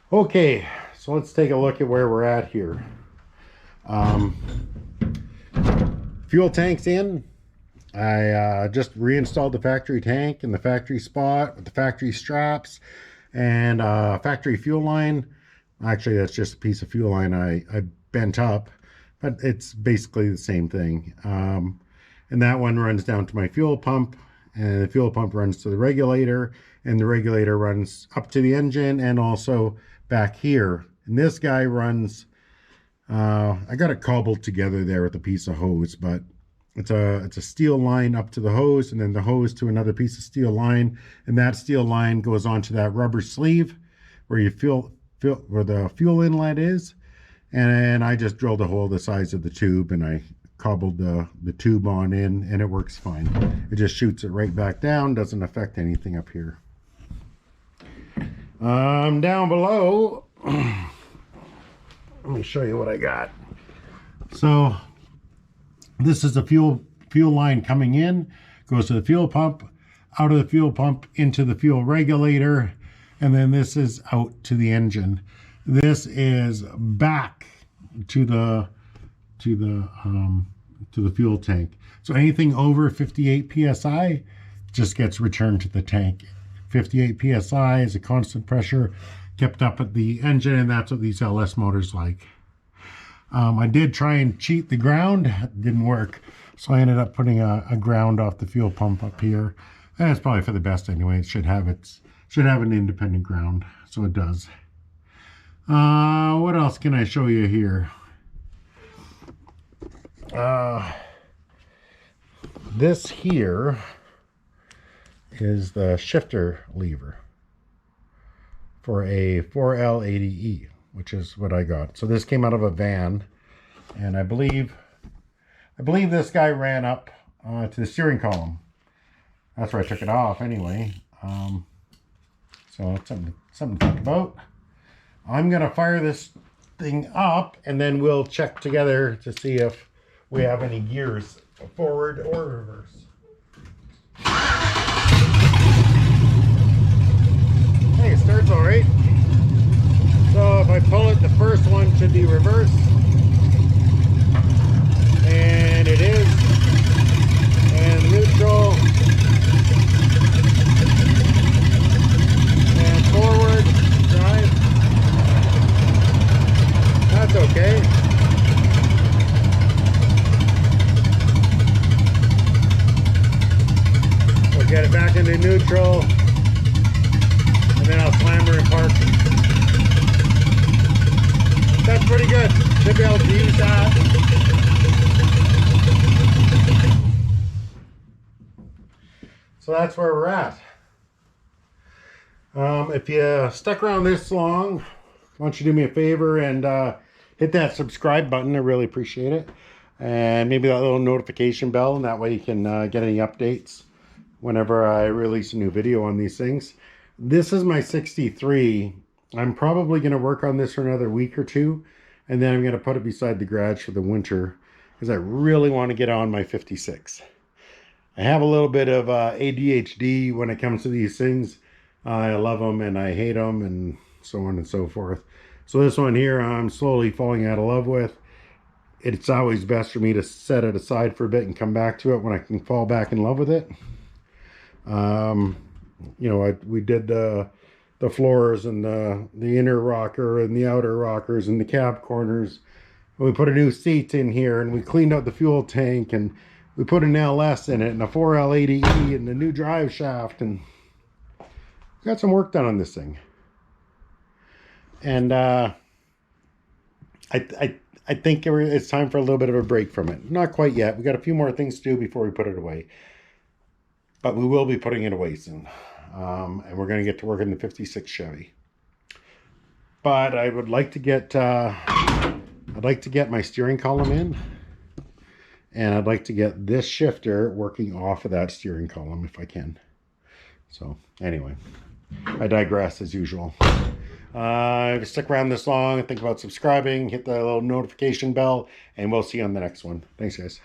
Okay, so let's take a look at where we're at here. Fuel tank's in. I just reinstalled the factory tank in the factory spot with the factory straps and factory fuel line. Actually, that's just a piece of fuel line I bent up, but it's basically the same thing. And that one runs down to my fuel pump, and the fuel pump runs to the regulator, and the regulator runs up to the engine and also back here. And this guy runs, I got it cobbled together there with a piece of hose, but it's a steel line up to the hose, and then the hose to another piece of steel line, and that steel line goes onto that rubber sleeve where you feel where the fuel inlet is. And I just drilled a hole the size of the tube, and I cobbled the tube on in, and it works fine. It just shoots it right back down, doesn't affect anything up here. Down below, let me show you what I got. So this is the fuel line coming in, goes to the fuel pump, out of the fuel pump into the fuel regulator, and then this is out to the engine. This is back to the fuel tank. So anything over 58 psi just gets returned to the tank. 58 psi is a constant pressure kept up at the engine, and that's what these LS motors like. I did try and cheat the ground. It didn't work, so I ended up putting a ground off the fuel pump up here, and it's probably for the best anyway. It should have an independent ground, so it does. What else can I show you here? This here is the shifter lever for a 4L80E, which is what I got. So this came out of a van, and I believe this guy ran up to the steering column. That's where I took it off anyway. So it's something to think about. I'm gonna fire this thing up, and then we'll check together to see if we have any gears forward or reverse. Hey, it starts all right. So if I pull it, the first one should be reverse, and it is, and neutral, and forward drive. That's okay. We'll get it back into neutral, and then I'll slam her and park. That's pretty good. Should be able to use that. So that's where we're at. If you stuck around this long, why don't you do me a favor and hit that subscribe button. I really appreciate it. And maybe that little notification bell, and that way you can get any updates whenever I release a new video on these things. This is my 63. I'm probably going to work on this for another week or two, and then I'm going to put it beside the garage for the winter because I really want to get on my 56. I have a little bit of ADHD when it comes to these things. I love them and I hate them, and so on and so forth. So this one here I'm slowly falling out of love with. It's always best for me to set it aside for a bit and come back to it when I can fall back in love with it. You know, we did the floors and the inner rocker and the outer rockers and the cab corners. We put a new seat in here, and we cleaned out the fuel tank, and we put an LS in it and a 4L80E and a new drive shaft, and got some work done on this thing. And I think it's time for a little bit of a break from it. Not quite yet. We got a few more things to do before we put it away, but we will be putting it away soon. And we're going to get to work in the 56 Chevy. But I would like to get my steering column in, and I'd like to get this shifter working off of that steering column if I can. So anyway, I digress as usual. If you stick around this long, think about subscribing, hit the little notification bell, and we'll see you on the next one. Thanks, guys.